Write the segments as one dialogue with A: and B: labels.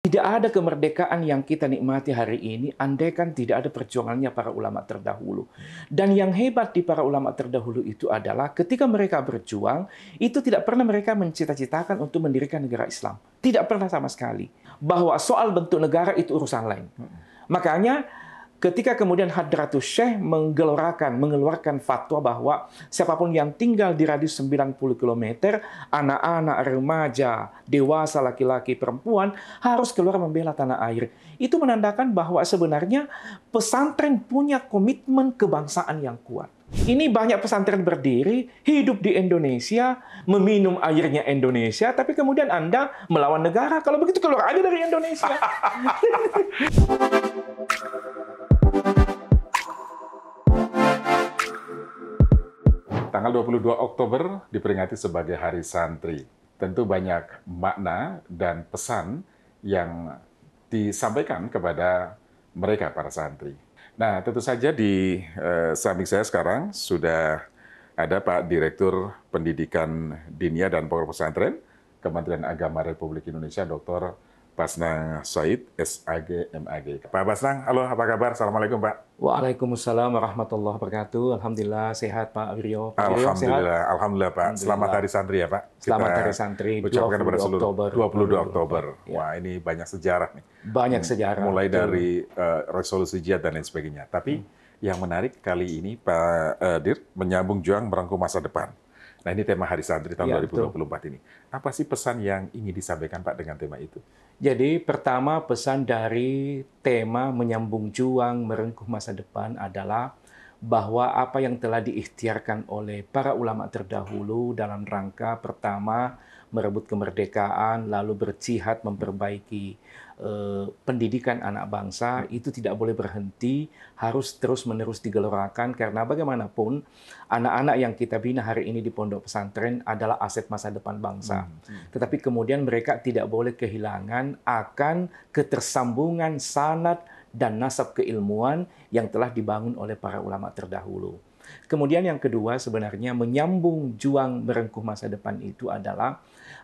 A: Tidak ada kemerdekaan yang kita nikmati hari ini andaikan tidak ada perjuangannya para ulama terdahulu. Dan yang hebat di para ulama terdahulu itu adalah ketika mereka berjuang, itu tidak pernah mereka mencita-citakan untuk mendirikan negara Islam. Tidak pernah sama sekali. Bahwa soal bentuk negara itu urusan lain. Makanya ketika kemudian Hadratus Syekh mengeluarkan fatwa bahwa siapapun yang tinggal di radius 90 km, anak-anak, remaja, dewasa, laki-laki, perempuan, harus keluar membela tanah air. Itu menandakan bahwa sebenarnya pesantren punya komitmen kebangsaan yang kuat. Ini banyak pesantren berdiri, hidup di Indonesia, meminum airnya Indonesia, tapi kemudian Anda melawan negara. Kalau begitu keluar aja dari Indonesia.
B: Tanggal 22 Oktober diperingati sebagai Hari Santri. Tentu banyak makna dan pesan yang disampaikan kepada mereka, para santri. Nah, tentu saja di samping saya sekarang sudah ada Pak Direktur Pendidikan Diniyah dan Pokok Pesantren, Kementerian Agama Republik Indonesia, Dr. Basnang Said, SAG, MAG. Pak Basnang, halo, apa kabar? Assalamualaikum, Pak.
A: Waalaikumsalam warahmatullahi wabarakatuh. Alhamdulillah sehat Pak Wiryo. Pak Wiryo,
B: Alhamdulillah,
A: sehat?
B: Alhamdulillah Pak. Selamat Hari Santri ya Pak.
A: Selamat Hari Santri.
B: Ucapkan kepada seluruh 22 Oktober.
A: Ya.
B: Wah, ini banyak sejarah nih.
A: Banyak sejarah.
B: Mulai
A: betul.
B: dari resolusi jihad dan lain sebagainya. Tapi yang menarik kali ini Pak Dir menyambung juang merangkum masa depan. Nah, ini tema Hari Santri tahun
A: Ya,
B: 2024 ini. Apa sih pesan yang ingin disampaikan Pak dengan tema itu?
A: Jadi pertama pesan dari tema menyambung juang merengkuh masa depan adalah bahwa apa yang telah diikhtiarkan oleh para ulama terdahulu dalam rangka pertama merebut kemerdekaan, lalu berjihad memperbaiki pendidikan anak bangsa, itu tidak boleh berhenti, harus terus-menerus digelorakan karena bagaimanapun anak-anak yang kita bina hari ini di pondok pesantren adalah aset masa depan bangsa. Tetapi kemudian mereka tidak boleh kehilangan akan ketersambungan sanad dan nasab keilmuan yang telah dibangun oleh para ulama terdahulu. Kemudian yang kedua sebenarnya menyambung juang merengkuh masa depan itu adalah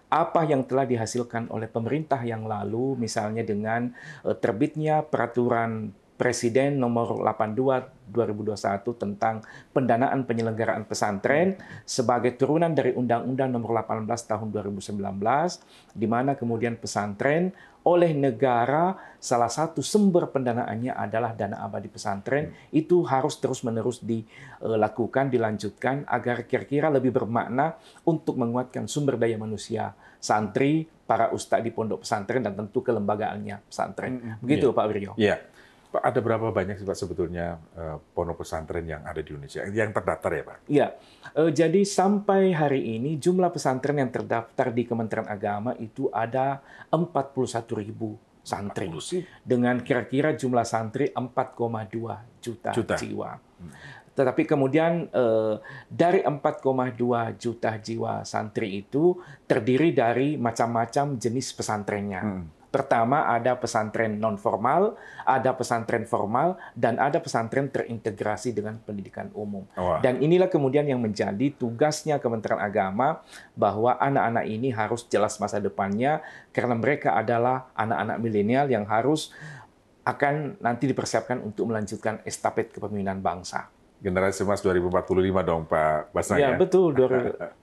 A: apa yang telah dihasilkan oleh pemerintah yang lalu, misalnya dengan terbitnya peraturan Presiden nomor 82 2021 tentang pendanaan penyelenggaraan pesantren sebagai turunan dari Undang-Undang nomor 18 tahun 2019, di mana kemudian pesantren oleh negara salah satu sumber pendanaannya adalah dana abadi pesantren, itu harus terus-menerus dilakukan, dilanjutkan agar kira-kira lebih bermakna untuk menguatkan sumber daya manusia santri, para ustadz di pondok pesantren, dan tentu kelembagaannya pesantren. Begitu Pak Wiryo.
B: Iya. Pak, ada berapa banyak sih Pak sebetulnya pondok pesantren yang ada di Indonesia? Yang terdaftar ya Pak?
A: Ya, jadi sampai hari ini jumlah pesantren yang terdaftar di Kementerian Agama itu ada 41.000 santri. Dengan kira-kira jumlah santri 4,2 juta jiwa. Tetapi kemudian dari 4,2 juta jiwa santri itu terdiri dari macam-macam jenis pesantrennya. Pertama ada pesantren non-formal, ada pesantren formal, dan ada pesantren terintegrasi dengan pendidikan umum. Dan inilah kemudian yang menjadi tugasnya Kementerian Agama, bahwa anak-anak ini harus jelas masa depannya, karena mereka adalah anak-anak milenial yang harus akan nanti dipersiapkan untuk melanjutkan estafet kepemimpinan bangsa.
B: Generasi emas 2045 dong Pak Basnang ya?
A: Ya, betul.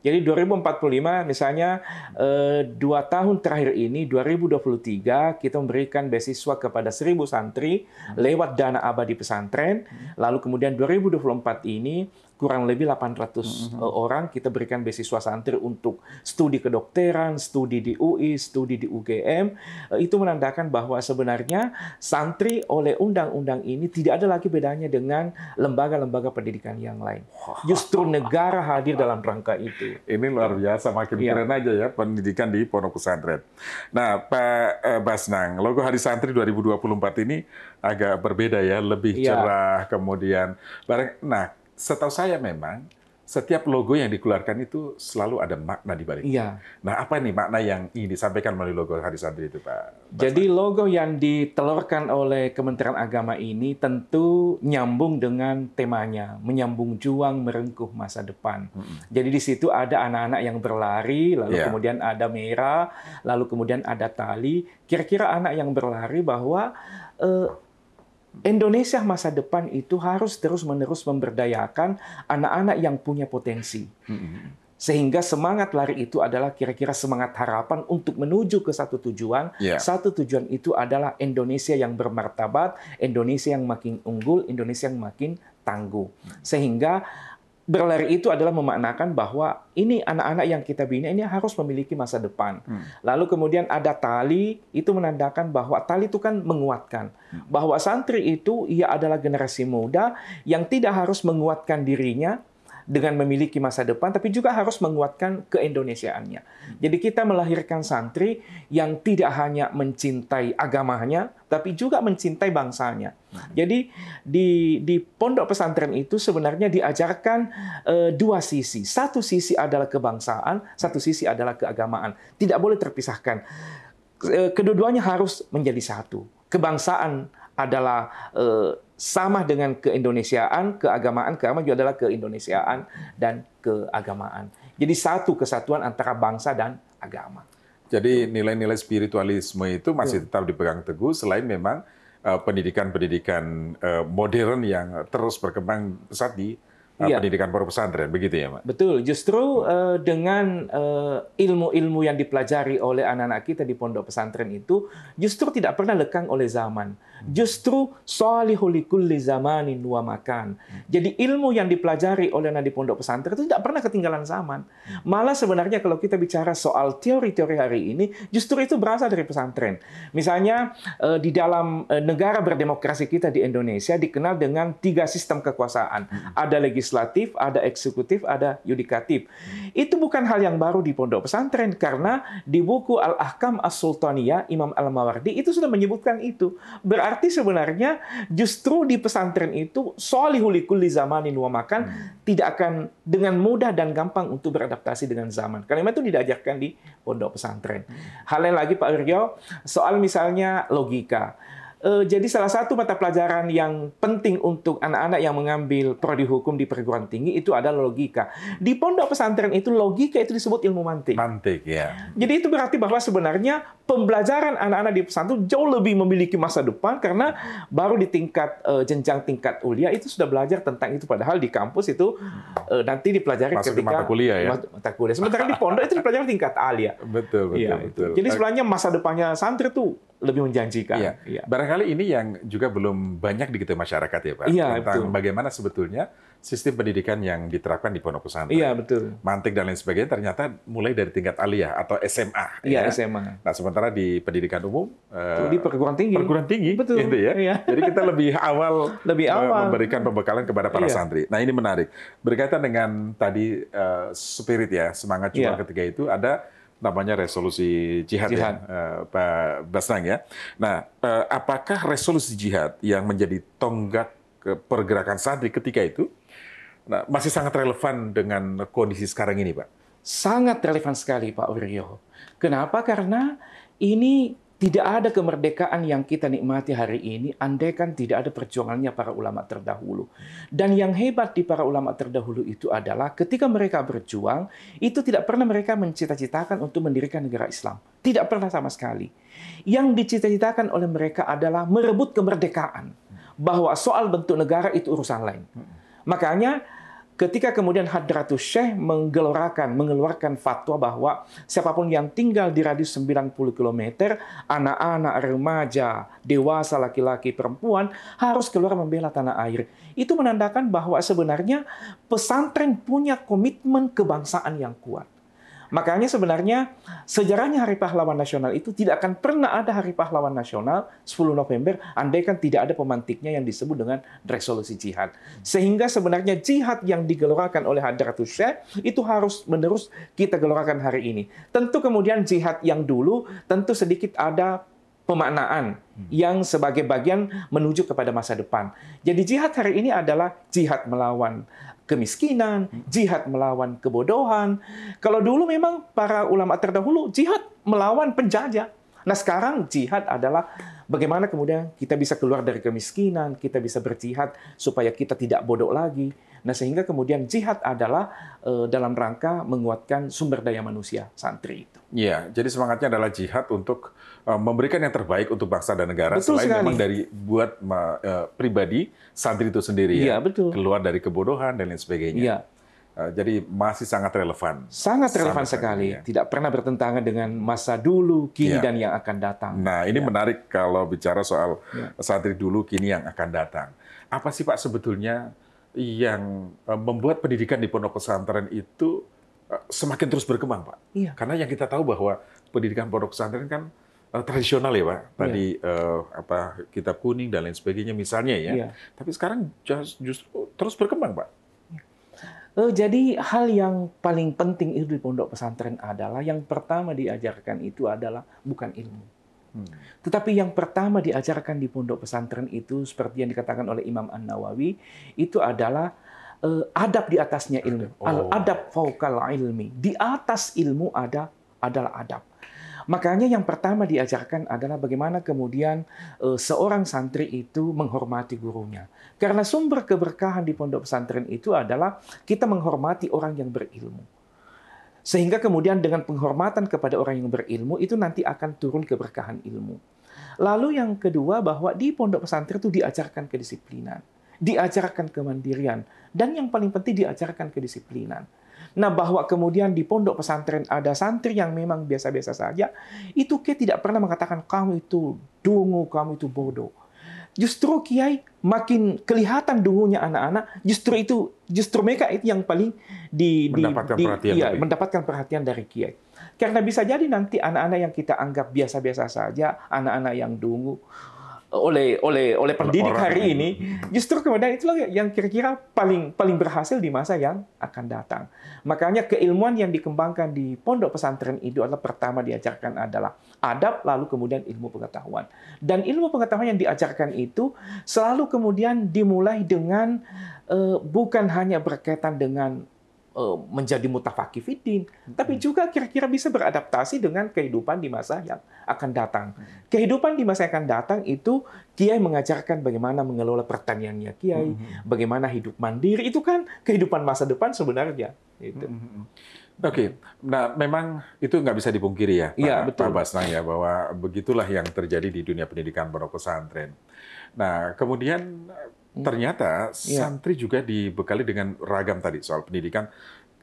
A: Jadi 2045 misalnya 2 tahun terakhir ini, 2023, kita memberikan beasiswa kepada 1.000 santri lewat dana abadi pesantren. Lalu kemudian 2024 ini kurang lebih 800 orang kita berikan beasiswa santri untuk studi kedokteran, studi di UI, studi di UGM. Itu menandakan bahwa sebenarnya santri oleh undang-undang ini tidak ada lagi bedanya dengan lembaga-lembaga pendidikan yang lain. Justru negara hadir dalam rangka itu.
B: Ini luar biasa, makin keren aja ya pendidikan di pondok pesantren. Nah, Pak Basnang, logo Hari Santri 2024 ini agak berbeda ya, lebih cerah, kemudian bareng. Nah, setahu saya memang setiap logo yang dikeluarkan itu selalu ada makna di baliknya.
A: Iya.
B: Nah, apa nih makna yang ingin disampaikan melalui logo Hari Santri itu, Pak?
A: Jadi logo yang ditelurkan oleh Kementerian Agama ini tentu nyambung dengan temanya, menyambung juang merengkuh masa depan. Jadi di situ ada anak-anak yang berlari, lalu kemudian ada merah, lalu kemudian ada tali. Kira-kira anak yang berlari bahwa Indonesia masa depan itu harus terus-menerus memberdayakan anak-anak yang punya potensi. Sehingga semangat lari itu adalah kira-kira semangat harapan untuk menuju ke satu tujuan. Satu tujuan itu adalah Indonesia yang bermartabat, Indonesia yang makin unggul, Indonesia yang makin tangguh. Sehingga berlari itu adalah memaknakan bahwa ini anak-anak yang kita bina ini harus memiliki masa depan. Lalu kemudian ada tali, itu menandakan bahwa tali itu kan menguatkan. Bahwa santri itu ia adalah generasi muda yang tidak harus menguatkan dirinya dengan memiliki masa depan, tapi juga harus menguatkan keindonesiaannya. Jadi kita melahirkan santri yang tidak hanya mencintai agamanya, tapi juga mencintai bangsanya. Jadi di pondok pesantren itu sebenarnya diajarkan dua sisi. Satu sisi adalah kebangsaan, satu sisi adalah keagamaan. Tidak boleh terpisahkan. Kedua-duanya harus menjadi satu. Kebangsaan adalah sama dengan keindonesiaan, keagamaan juga adalah keindonesiaan dan keagamaan. Jadi satu kesatuan antara bangsa dan agama.
B: Jadi nilai-nilai spiritualisme itu masih tetap dipegang teguh selain memang pendidikan-pendidikan modern yang terus berkembang pesat di pendidikan pondok pesantren, begitu ya, Pak?
A: Betul. Justru dengan ilmu-ilmu yang dipelajari oleh anak-anak kita di pondok pesantren itu justru tidak pernah lekang oleh zaman. Justru salihul likulli zamanin wa makan. Jadi ilmu yang dipelajari oleh anak di pondok pesantren itu tidak pernah ketinggalan zaman. Malah sebenarnya kalau kita bicara soal teori-teori hari ini, justru itu berasal dari pesantren. Misalnya di dalam negara berdemokrasi kita di Indonesia dikenal dengan 3 sistem kekuasaan. Ada legislatif, ada eksekutif, ada yudikatif. Itu bukan hal yang baru di pondok pesantren karena di buku Al-Ahkam As-Sultaniyah Imam Al-Mawardi itu sudah menyebutkan itu. Berarti sebenarnya justru di pesantren itu sholihul likulli zamanin wa makan tidak akan dengan mudah dan gampang untuk beradaptasi dengan zaman. Kalimat itu diajarkan di pondok pesantren. Hal lain lagi Pak Wiryo, soal misalnya logika. Jadi salah satu mata pelajaran yang penting untuk anak-anak yang mengambil prodi hukum di perguruan tinggi itu adalah logika. Di pondok pesantren itu logika itu disebut ilmu mantik.
B: Mantik, ya.
A: Jadi itu berarti bahwa sebenarnya pembelajaran anak-anak di pesantren jauh lebih memiliki masa depan karena baru di tingkat jenjang tingkat ulia itu sudah belajar tentang itu. Padahal di kampus itu nanti dipelajari
B: masuk
A: ketika
B: mata kuliah ya.
A: Mata kuliah. Sementara di pondok itu dipelajari tingkat alia.
B: Betul.
A: Jadi sebenarnya masa depannya santri itu lebih menjanjikan.
B: Iya. Barangkali ini yang juga belum banyak diketahui masyarakat ya Pak, tentang bagaimana sebetulnya sistem pendidikan yang diterapkan di pondok pesantren.
A: Iya, betul.
B: Mantik dan lain sebagainya ternyata mulai dari tingkat aliyah atau SMA.
A: Iya, SMA.
B: Nah, sementara di pendidikan umum
A: di perguruan tinggi.
B: Perguruan tinggi,
A: betul.
B: Gitu ya.
A: Iya.
B: Jadi kita lebih awal memberikan pembekalan kepada para santri. Nah, ini menarik. Berkaitan dengan tadi spirit ya, semangat juang ketika itu ada namanya resolusi jihad. Ya, Pak Basnang ya. Nah, apakah resolusi jihad yang menjadi tonggak pergerakan santri ketika itu masih sangat relevan dengan kondisi sekarang ini, Pak?
A: Sangat relevan sekali, Pak Wiryo. Kenapa? Karena ini tidak ada kemerdekaan yang kita nikmati hari ini andaikan tidak ada perjuangannya para ulama terdahulu. Dan yang hebat di para ulama terdahulu itu adalah ketika mereka berjuang, itu tidak pernah mereka mencita-citakan untuk mendirikan negara Islam. Tidak pernah sama sekali. Yang dicita-citakan oleh mereka adalah merebut kemerdekaan. Bahwa soal bentuk negara itu urusan lain. Makanya ketika kemudian Hadratus Syekh mengeluarkan fatwa bahwa siapapun yang tinggal di radius 90 km, anak-anak, remaja, dewasa, laki-laki, perempuan, harus keluar membela tanah air. Itu menandakan bahwa sebenarnya pesantren punya komitmen kebangsaan yang kuat. Makanya sebenarnya sejarahnya Hari Pahlawan Nasional itu tidak akan pernah ada Hari Pahlawan Nasional 10 November andaikan tidak ada pemantiknya yang disebut dengan resolusi jihad. Sehingga sebenarnya jihad yang digelorkan oleh Hadratus Syekh itu harus menerus kita gelorkan hari ini. Tentu kemudian jihad yang dulu tentu sedikit ada pemaknaan yang sebagai bagian menuju kepada masa depan. Jadi jihad hari ini adalah jihad melawan kemiskinan, jihad melawan kebodohan. Kalau dulu memang para ulama terdahulu jihad melawan penjajah. Nah sekarang jihad adalah bagaimana kemudian kita bisa keluar dari kemiskinan, kita bisa berjihad supaya kita tidak bodoh lagi. Nah sehingga kemudian jihad adalah dalam rangka menguatkan sumber daya manusia santri itu.
B: Iya, jadi semangatnya adalah jihad untuk memberikan yang terbaik untuk bangsa dan negara.
A: Betul
B: Selain
A: sekali.
B: memang dari buat pribadi santri itu sendiri
A: Iya,
B: ya,
A: betul.
B: keluar dari kebodohan dan lain sebagainya.
A: Iya.
B: Jadi masih sangat relevan.
A: Sangat relevan
B: Sampai saat
A: sekali.
B: ini, ya.
A: Tidak pernah bertentangan dengan masa dulu, kini,
B: Iya.
A: dan yang akan datang.
B: Nah, ini
A: Ya.
B: menarik kalau bicara soal
A: Ya.
B: santri dulu, kini yang akan datang. Apa sih Pak sebetulnya yang membuat pendidikan di pondok pesantren itu semakin terus berkembang, Pak?
A: Iya.
B: Karena yang kita tahu bahwa pendidikan pondok pesantren kan tradisional ya, Pak. Tadi kitab kuning dan lain sebagainya misalnya ya.
A: Iya.
B: Tapi sekarang justru terus berkembang, Pak.
A: Jadi hal yang paling penting itu di pondok pesantren adalah yang pertama diajarkan itu adalah bukan ilmu. Tetapi yang pertama diajarkan di pondok pesantren itu seperti yang dikatakan oleh Imam An-Nawawi itu adalah adab di atasnya ilmu. Al-adab fauqal ilmi. Di atas ilmu adalah adab. Makanya yang pertama diajarkan adalah bagaimana kemudian seorang santri itu menghormati gurunya. Karena sumber keberkahan di pondok pesantren itu adalah kita menghormati orang yang berilmu. Sehingga kemudian dengan penghormatan kepada orang yang berilmu itu nanti akan turun keberkahan ilmu. Lalu yang kedua bahwa di pondok pesantren itu diajarkan kedisiplinan, diajarkan kemandirian, dan yang paling penting diajarkan kedisiplinan. Nah, bahwa kemudian di pondok pesantren ada santri yang memang biasa-biasa saja, itu Kiai tidak pernah mengatakan kamu itu dungu, kamu itu bodoh. Justru Kiai makin kelihatan dungunya anak-anak, justru mereka itu yang paling mendapatkan perhatian dari Kiai. Karena bisa jadi nanti anak-anak yang kita anggap biasa-biasa saja, anak-anak yang dungu, oleh pendidik hari ini, justru kemudian itulah yang kira-kira paling berhasil di masa yang akan datang. Makanya keilmuan yang dikembangkan di pondok pesantren itu adalah pertama diajarkan adalah adab, lalu kemudian ilmu pengetahuan. Dan ilmu pengetahuan yang diajarkan itu selalu kemudian dimulai dengan bukan hanya berkaitan dengan menjadi mutafaqih fiddin, tapi juga kira-kira bisa beradaptasi dengan kehidupan di masa yang akan datang. Kehidupan di masa yang akan datang itu Kiai mengajarkan bagaimana mengelola pertaniannya Kiai, bagaimana hidup mandiri, itu kan kehidupan masa depan sebenarnya. Gitu.
B: Oke, nah memang itu nggak bisa dipungkiri ya, Pak Basnang ya, bahwa begitulah yang terjadi di dunia pendidikan pondok pesantren. Nah, kemudian ternyata santri juga dibekali dengan ragam tadi soal pendidikan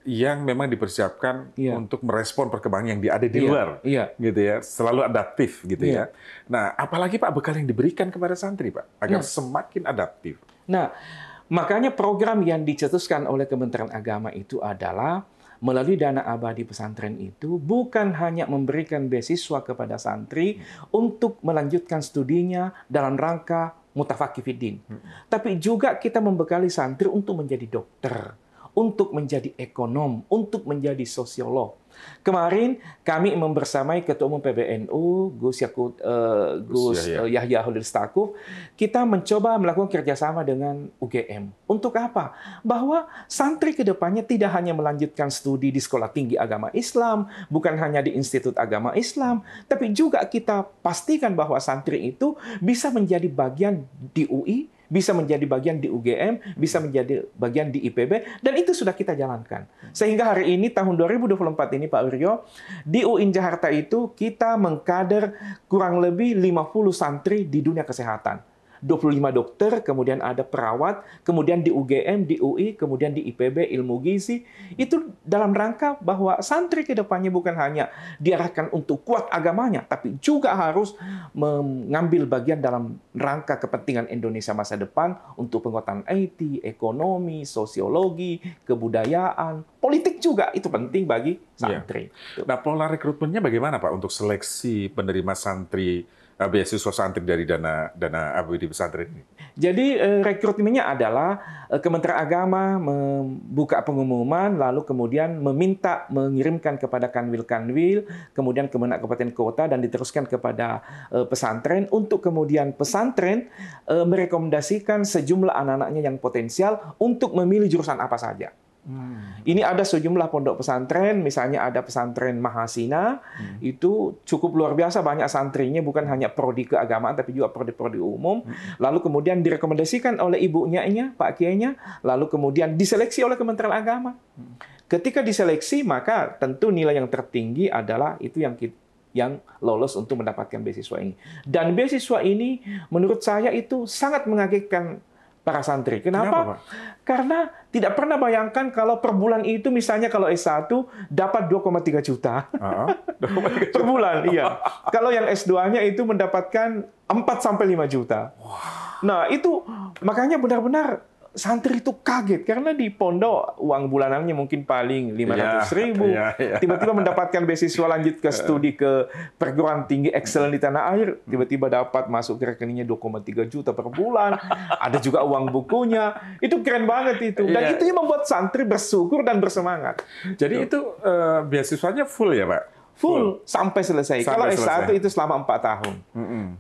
B: yang memang dipersiapkan untuk merespon perkembangan yang ada di luar, gitu ya, selalu adaptif gitu ya. Nah, apalagi Pak bekal yang diberikan kepada santri Pak agar semakin adaptif.
A: Nah, makanya program yang dicetuskan oleh Kementerian Agama itu adalah melalui dana abadi pesantren itu bukan hanya memberikan beasiswa kepada santri untuk melanjutkan studinya dalam rangka mutafaqih fiddin, tapi juga kita membekali santri untuk menjadi dokter, untuk menjadi ekonom, untuk menjadi sosiolog. Kemarin kami membersamai Ketua Umum PBNU, Gus Yahya Holil Stakuf, kita mencoba melakukan kerjasama dengan UGM. Untuk apa? Bahwa santri ke depannya tidak hanya melanjutkan studi di Sekolah Tinggi Agama Islam, bukan hanya di Institut Agama Islam, tapi juga kita pastikan bahwa santri itu bisa menjadi bagian di UI, bisa menjadi bagian di UGM, bisa menjadi bagian di IPB, dan itu sudah kita jalankan. Sehingga hari ini, tahun 2024 ini, Pak Wiryo, di UIN Jakarta itu kita mengkader kurang lebih 50 santri di dunia kesehatan. 25 dokter, kemudian ada perawat, kemudian di UGM, di UI, kemudian di IPB, ilmu gizi. Itu dalam rangka bahwa santri ke depannya bukan hanya diarahkan untuk kuat agamanya, tapi juga harus mengambil bagian dalam rangka kepentingan Indonesia masa depan untuk penguatan IT, ekonomi, sosiologi, kebudayaan, politik juga. Itu penting bagi santri.
B: Nah, pola rekrutmennya bagaimana Pak untuk seleksi penerima santri beasiswa santri dari dana APBD pesantren ini?
A: Jadi rekrutmennya adalah Kementerian Agama membuka pengumuman, lalu kemudian mengirimkan kepada kanwil-kanwil, kemudian Kemenak Kabupaten Kota, dan diteruskan kepada pesantren, untuk kemudian pesantren merekomendasikan sejumlah anak-anaknya yang potensial untuk memilih jurusan apa saja. Ini ada sejumlah pondok pesantren, misalnya ada pesantren Mahasina, itu cukup luar biasa, banyak santrinya, bukan hanya prodi keagamaan, tapi juga prodi-prodi umum. Lalu kemudian direkomendasikan oleh ibunya, Pak Kiainya, lalu kemudian diseleksi oleh Kementerian Agama. Ketika diseleksi, maka tentu nilai yang tertinggi adalah itu yang lolos untuk mendapatkan beasiswa ini. Dan beasiswa ini menurut saya itu sangat mengagetkan para santri. Kenapa?
B: Pak?
A: Karena tidak pernah bayangkan kalau per bulan itu, misalnya kalau S1 dapat 2,3 juta.
B: 2,3
A: Per bulan, iya. Kalau yang S2-nya itu mendapatkan 4-5 juta. Nah, itu makanya benar-benar santri itu kaget, karena di pondok uang bulanannya mungkin paling 500.000. Tiba-tiba mendapatkan beasiswa lanjut ke studi ke perguruan tinggi excellent di tanah air, tiba-tiba dapat masuk ke rekeningnya 2,3 juta per bulan. Ada juga uang bukunya. Itu keren banget itu. Dan itu yang membuat santri bersyukur dan bersemangat.
B: Jadi itu beasiswanya full ya, Pak?
A: Full sampai selesai. Kalau S1 itu selama 4 tahun.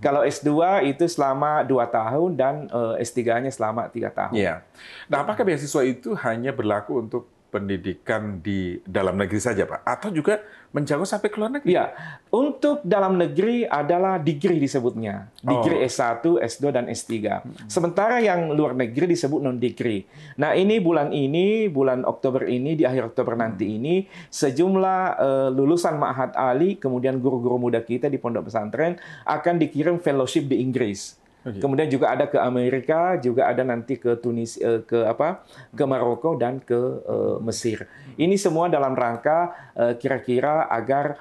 A: Kalau S2 itu selama 2 tahun, dan S3-nya selama 3 tahun.
B: Iya. Nah, apakah beasiswa itu hanya berlaku untuk pendidikan di dalam negeri saja, Pak? Atau juga menjangkau sampai ke luar negeri?
A: Iya. Untuk dalam negeri adalah degree disebutnya. Degree S1, S2, dan S3. Sementara yang luar negeri disebut non-degree. Nah, bulan Oktober ini, di akhir Oktober nanti ini, sejumlah lulusan Ma'had Ali, kemudian guru-guru muda kita di pondok pesantren akan dikirim fellowship di Inggris. Kemudian juga ada ke Amerika, juga ada nanti ke ke Maroko dan ke Mesir. Ini semua dalam rangka kira-kira agar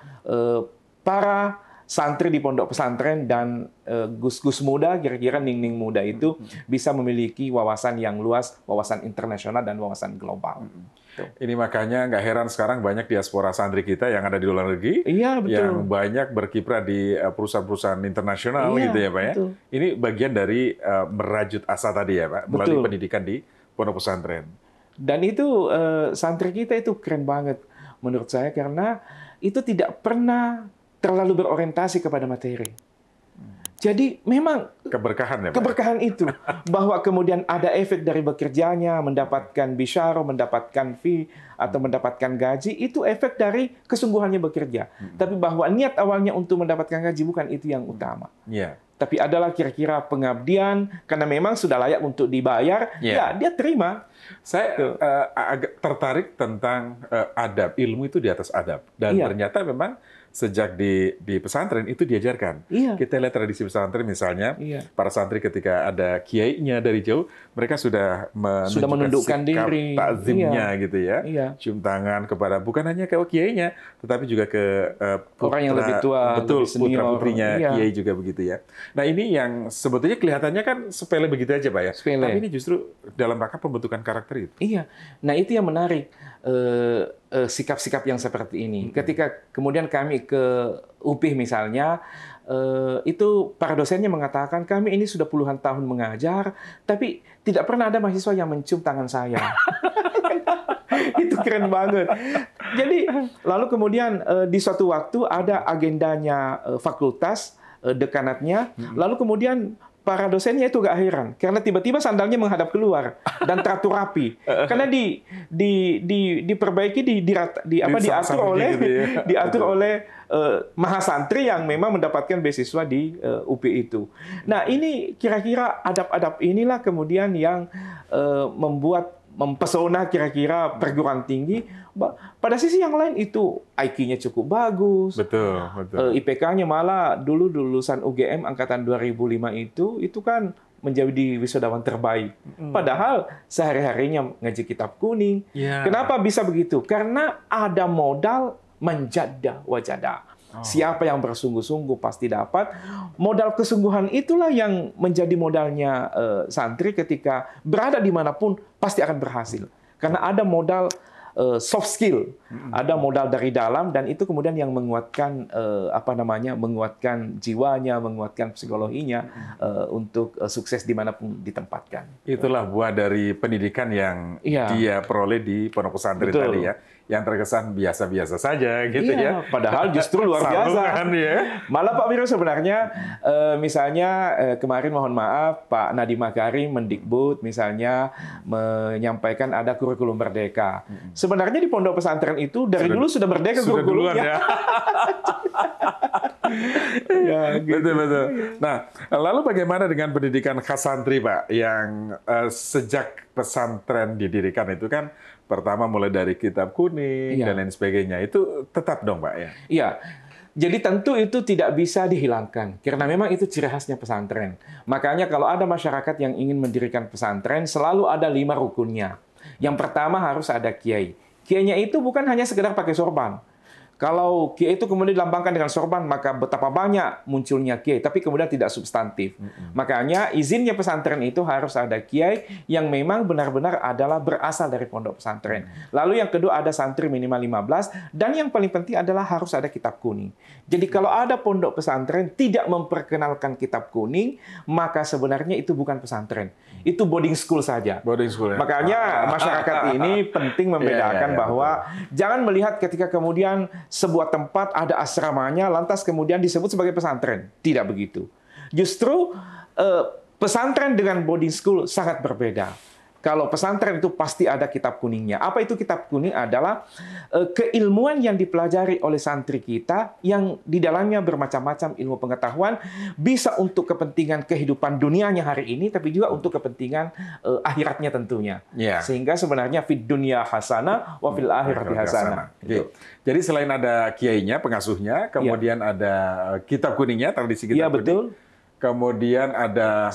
A: para santri di pondok pesantren dan gus-gus muda, kira-kira ning-ning muda itu bisa memiliki wawasan yang luas, wawasan internasional dan wawasan global.
B: Ini makanya nggak heran sekarang banyak diaspora santri kita yang ada di luar negeri, yang banyak berkiprah di perusahaan-perusahaan internasional, gitu ya, Pak ya.
A: Betul.
B: Ini bagian dari merajut asa tadi ya, Pak, melalui pendidikan di pondok pesantren.
A: Dan itu santri kita itu keren banget menurut saya, karena itu tidak pernah terlalu berorientasi kepada materi. Jadi memang
B: keberkahan ya, Pak?
A: Keberkahan itu, bahwa kemudian ada efek dari bekerjanya, mendapatkan bisyaro, mendapatkan fee, atau mendapatkan gaji, itu efek dari kesungguhannya bekerja. Tapi bahwa niat awalnya untuk mendapatkan gaji, bukan itu yang utama. Tapi adalah kira-kira pengabdian, karena memang sudah layak untuk dibayar, ya dia terima.
B: Saya agak tertarik tentang adab, ilmu itu di atas adab. Dan ternyata memang sejak di pesantren itu diajarkan. Kita lihat tradisi pesantren misalnya, para santri ketika ada kiainya dari jauh, mereka sudah
A: menundukkan diri,
B: takzimnya gitu ya, cium tangan kepada bukan hanya ke kiainya, tetapi juga ke
A: orang yang lebih tua,
B: betul,
A: putra
B: putrinya kiai juga begitu ya. Nah, ini yang sebetulnya kelihatannya kan sepele begitu aja, Pak ya. Tapi ini justru dalam rangka pembentukan karakter itu.
A: Iya. Nah, itu yang menarik. Sikap-sikap yang seperti ini. Ketika kemudian kami ke UPI misalnya, itu para dosennya mengatakan, kami ini sudah puluhan tahun mengajar, tapi tidak pernah ada mahasiswa yang mencium tangan saya. Itu keren banget. Jadi, lalu kemudian di suatu waktu ada agendanya fakultas, dekanatnya, lalu kemudian para dosennya itu gak heran, karena tiba-tiba sandalnya menghadap keluar dan teratur rapi. Karena diperbaiki, diatur oleh mahasantri yang memang mendapatkan beasiswa di UPI itu. Nah, ini kira-kira adab-adab inilah kemudian yang mempesona kira-kira perguruan tinggi. Pada sisi yang lain itu IQ-nya cukup bagus.
B: Betul.
A: IPK-nya malah dulu lulusan UGM angkatan 2005 itu kan menjadi wisudawan terbaik. Padahal sehari-harinya ngaji kitab kuning. Kenapa bisa begitu? Karena ada modal menjadah wajadah. Siapa yang bersungguh-sungguh pasti dapat. Modal kesungguhan itulah yang menjadi modalnya santri ketika berada dimanapun pasti akan berhasil. Karena ada modal soft skill, ada modal dari dalam, dan itu kemudian yang menguatkan menguatkan jiwanya, menguatkan psikologinya untuk sukses dimanapun ditempatkan.
B: Itulah buah dari pendidikan yang
A: Iya.
B: dia peroleh di pondok pesantren
A: Betul.
B: tadi ya, yang terkesan biasa-biasa saja gitu ya.
A: Padahal justru luar biasa.
B: Salungan, ya.
A: Malah Pak Wiro sebenarnya, misalnya kemarin mohon maaf Pak Nadiem Makarim Mendikbud misalnya menyampaikan ada kurikulum merdeka. Sebenarnya di pondok pesantren itu dari dulu sudah merdeka
B: Sudah duluan
A: kurikulumnya.
B: ya.
A: Ya, gitu.
B: Betul-betul. Nah, lalu bagaimana dengan pendidikan khas santri, Pak? Yang sejak pesantren didirikan itu kan pertama mulai dari kitab kuning
A: Iya.
B: dan lain sebagainya. Itu tetap dong, Pak ya?
A: Iya. Jadi tentu itu tidak bisa dihilangkan, karena memang itu ciri khasnya pesantren. Makanya kalau ada masyarakat yang ingin mendirikan pesantren, selalu ada 5 rukunnya. Yang pertama harus ada kiai. Kiainya itu bukan hanya sekedar pakai sorban. Kalau kiai itu kemudian dilambangkan dengan sorban, maka betapa banyak munculnya kiai, tapi kemudian tidak substantif. Makanya izinnya pesantren itu harus ada kiai yang memang benar-benar adalah berasal dari pondok pesantren. Lalu yang kedua ada santri minimal 15, dan yang paling penting adalah harus ada kitab kuning. Jadi kalau ada pondok pesantren tidak memperkenalkan kitab kuning, maka sebenarnya itu bukan pesantren. Itu boarding school saja.
B: Boarding school ya?
A: Makanya masyarakat ini penting membedakan bahwa jangan melihat ketika kemudian sebuah tempat ada asramanya, lantas kemudian disebut sebagai pesantren. Tidak begitu. Justru pesantren dengan boarding school sangat berbeda. Kalau pesantren itu pasti ada kitab kuningnya. Apa itu kitab kuning? Adalah keilmuan yang dipelajari oleh santri kita yang di dalamnya bermacam-macam ilmu pengetahuan, bisa untuk kepentingan kehidupan dunianya hari ini, tapi juga untuk kepentingan akhiratnya tentunya.
B: Ya.
A: Sehingga sebenarnya fid dunya hasanah wa fil akhirati hasanah.
B: Gitu. Jadi selain ada kiainya, pengasuhnya, kemudian ada kitab kuningnya, tradisi kitab
A: Iya,
B: kuning.
A: betul.
B: Kemudian ada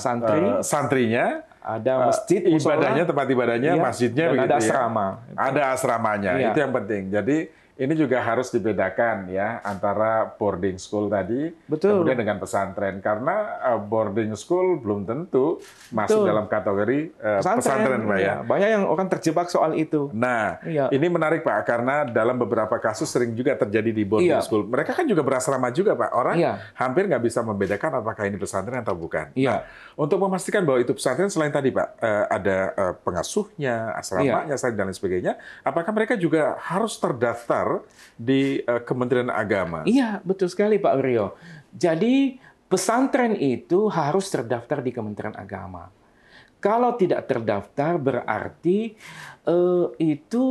B: santrinya,
A: ada masjid,
B: ibadahnya, tempat ibadahnya,
A: iya,
B: masjidnya,
A: dan
B: begitu
A: ada
B: ya.
A: asrama.
B: Ada asramanya,
A: Iya.
B: itu yang penting. Jadi ini juga harus dibedakan ya antara boarding school tadi,
A: Betul.
B: kemudian dengan pesantren. Karena boarding school belum tentu masuk
A: Betul.
B: dalam kategori pesantren, Pak ya.
A: Iya. Banyak yang orang terjebak soal itu.
B: Nah,
A: Iya.
B: ini menarik Pak, karena dalam beberapa kasus sering juga terjadi di boarding
A: Iya.
B: school. Mereka kan juga berasrama juga Pak. Orang
A: Iya.
B: hampir nggak bisa membedakan apakah ini pesantren atau bukan.
A: Iya.
B: Untuk memastikan bahwa itu pesantren, selain tadi Pak, ada pengasuhnya, asramanya, dan lain sebagainya, apakah mereka juga harus terdaftar di Kementerian Agama?
A: Iya, betul sekali Pak Rio. Jadi pesantren itu harus terdaftar di Kementerian Agama. Kalau tidak terdaftar berarti itu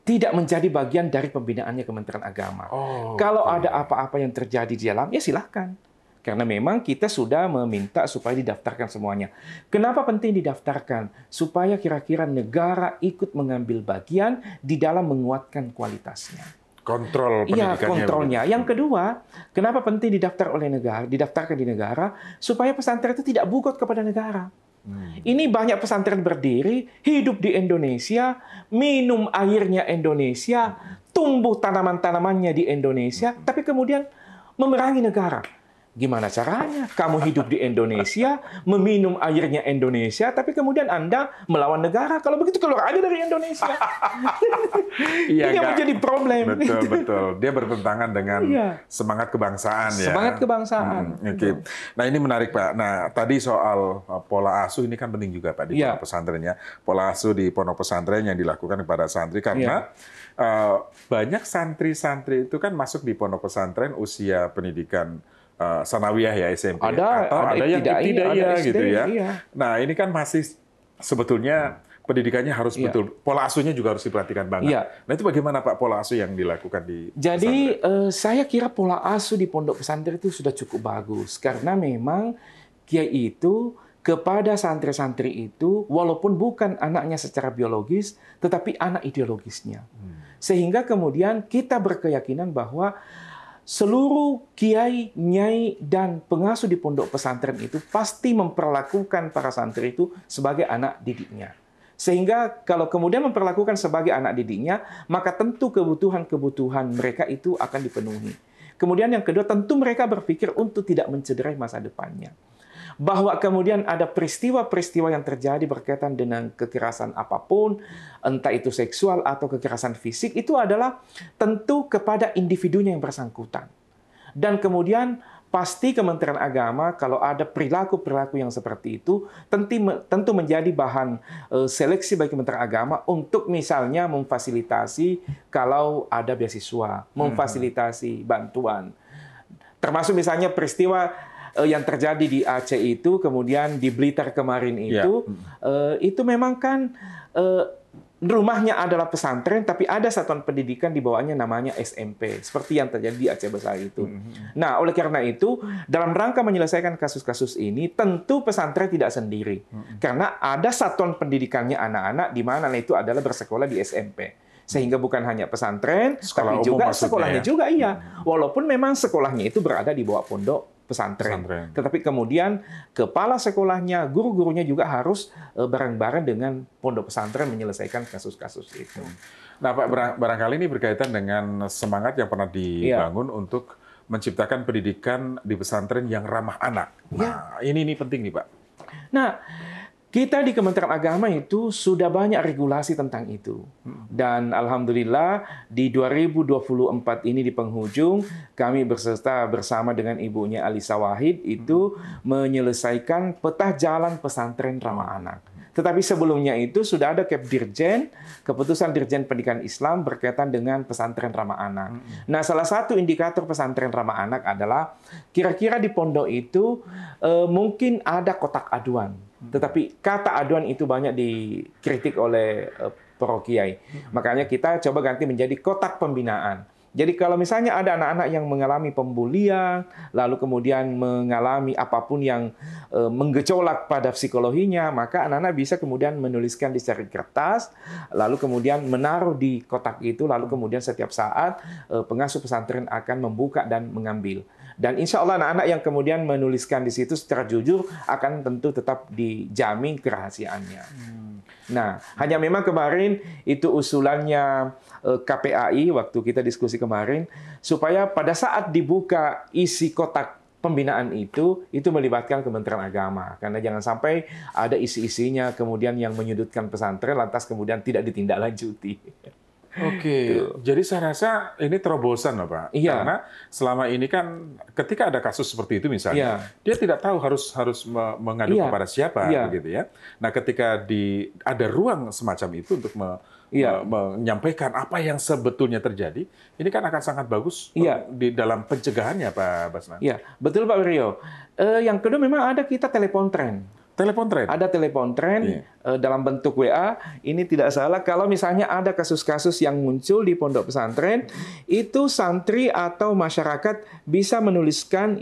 A: tidak menjadi bagian dari pembinaannya Kementerian Agama.
B: Oh,
A: Kalau ada apa-apa yang terjadi di dalam, ya silahkan. Karena memang kita sudah meminta supaya didaftarkan semuanya. Kenapa penting didaftarkan? Supaya kira-kira negara ikut mengambil bagian di dalam menguatkan kualitasnya.
B: Kontrol
A: Iya,
B: pendidikannya.
A: kontrolnya. Yang kedua, kenapa penting didaftarkan di negara? Supaya pesantren itu tidak bugot kepada negara. Ini banyak pesantren berdiri, hidup di Indonesia, minum airnya Indonesia, tumbuh tanaman-tanamannya di Indonesia, tapi kemudian memerangi negara. Gimana caranya? Kamu hidup di Indonesia, meminum airnya Indonesia, tapi kemudian Anda melawan negara. Kalau begitu keluar aja dari Indonesia.
B: Iya,
A: Ini yang menjadi problem.
B: Betul, betul. Dia bertentangan dengan
A: Iya.
B: semangat kebangsaan ya.
A: Semangat kebangsaan.
B: Oke. Nah, ini menarik, Pak. Nah, tadi soal pola asuh ini kan penting juga, Pak, di
A: Iya.
B: pondok pesantren ya. Pola asuh di pondok pesantren yang dilakukan kepada santri, karena banyak santri-santri itu kan masuk di pondok pesantren usia pendidikan sanawiyah ya, SMP. Atau ada yang ibtidaiyah gitu ya.
A: Iya.
B: Nah, ini kan masih sebetulnya pendidikannya harus
A: Iya.
B: betul, pola asuhnya juga harus diperhatikan banget.
A: Iya.
B: Nah, itu bagaimana Pak pola asuh yang dilakukan di
A: Jadi saya kira pola asuh di pondok pesantren itu sudah cukup bagus. Karena memang kiai itu kepada santri-santri itu, walaupun bukan anaknya secara biologis, tetapi anak ideologisnya. Sehingga kemudian kita berkeyakinan bahwa seluruh kiai, nyai, dan pengasuh di pondok pesantren itu pasti memperlakukan para santri itu sebagai anak didiknya. Sehingga kalau kemudian memperlakukan sebagai anak didiknya, maka tentu kebutuhan-kebutuhan mereka itu akan dipenuhi. Kemudian yang kedua, tentu mereka berpikir untuk tidak mencederai masa depannya. bahwa kemudian ada peristiwa-peristiwa yang terjadi berkaitan dengan kekerasan apapun, entah itu seksual atau kekerasan fisik, itu adalah tentu kepada individunya yang bersangkutan. Dan kemudian pasti Kementerian Agama kalau ada perilaku-perilaku yang seperti itu tentu menjadi bahan seleksi bagi Kementerian Agama untuk misalnya memfasilitasi kalau ada beasiswa, memfasilitasi bantuan. Termasuk misalnya peristiwa yang terjadi di Aceh itu, kemudian di Blitar kemarin itu memang kan rumahnya adalah pesantren, tapi ada satuan pendidikan di bawahnya namanya SMP, seperti yang terjadi di Aceh Besar itu. Nah, oleh karena itu, dalam rangka menyelesaikan kasus-kasus ini, tentu pesantren tidak sendiri. Karena ada satuan pendidikannya anak-anak, di mana itu adalah bersekolah di SMP. Sehingga bukan hanya pesantren, tapi juga sekolahnya juga, iya. Walaupun memang sekolahnya itu berada di bawah pondok pesantren. Tetapi kemudian kepala sekolahnya, guru-gurunya juga harus bareng-bareng dengan pondok pesantren menyelesaikan kasus-kasus itu.
B: Nah, Pak, barangkali ini berkaitan dengan semangat yang pernah dibangun untuk menciptakan pendidikan di pesantren yang ramah anak. Nah, ini penting nih, Pak.
A: Nah, kita di Kementerian Agama itu sudah banyak regulasi tentang itu. Dan alhamdulillah di 2024 ini di penghujung kami berserta bersama dengan ibunya Alisa Wahid itu menyelesaikan peta jalan pesantren ramah anak. Tetapi sebelumnya itu sudah ada keputusan Dirjen Pendidikan Islam berkaitan dengan pesantren ramah anak. Nah, salah satu indikator pesantren ramah anak adalah kira-kira di pondok itu mungkin ada kotak aduan. Tetapi kata aduan itu banyak dikritik oleh para kiai. Makanya kita coba ganti menjadi kotak pembinaan. Jadi kalau misalnya ada anak-anak yang mengalami pembulian, lalu kemudian mengalami apapun yang menggejolak pada psikologinya, maka anak-anak bisa kemudian menuliskan di secari kertas, lalu kemudian menaruh di kotak itu, lalu kemudian setiap saat pengasuh pesantren akan membuka dan mengambil. Dan insya Allah anak-anak yang kemudian menuliskan di situ secara jujur akan tentu tetap dijamin kerahasiaannya. Nah, hanya memang kemarin itu usulannya KPAI waktu kita diskusi kemarin, supaya pada saat dibuka isi kotak pembinaan itu melibatkan Kementerian Agama. Karena jangan sampai ada isi-isinya kemudian yang menyudutkan pesantren, lantas kemudian tidak ditindaklanjuti.
B: Oke, jadi saya rasa ini terobosan loh, Pak.
A: Iya.
B: Karena selama ini kan ketika ada kasus seperti itu misalnya, dia tidak tahu harus mengadu kepada siapa, begitu ya. Nah, ketika ada ruang semacam itu untuk menyampaikan apa yang sebetulnya terjadi, ini kan akan sangat bagus di dalam pencegahannya, Pak Basnan.
A: Iya, betul Pak Rio. Yang kedua memang ada kita telepon tren.
B: Telepon tren?
A: Ada telepon tren dalam bentuk WA. Ini tidak salah kalau misalnya ada kasus-kasus yang muncul di pondok pesantren, itu santri atau masyarakat bisa menuliskan